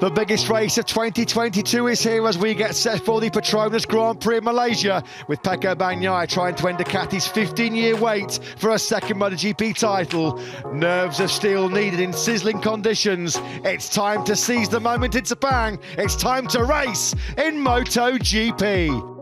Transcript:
The biggest race of 2022 is here as we get set for the Petronas Grand Prix in Malaysia, with Pecco Bagnaia trying to end Ducati's 15-year wait for a second Motogp title. Nerves of steel needed in sizzling conditions. It's time to seize the moment in Sepang. It's time to race in MotoGP.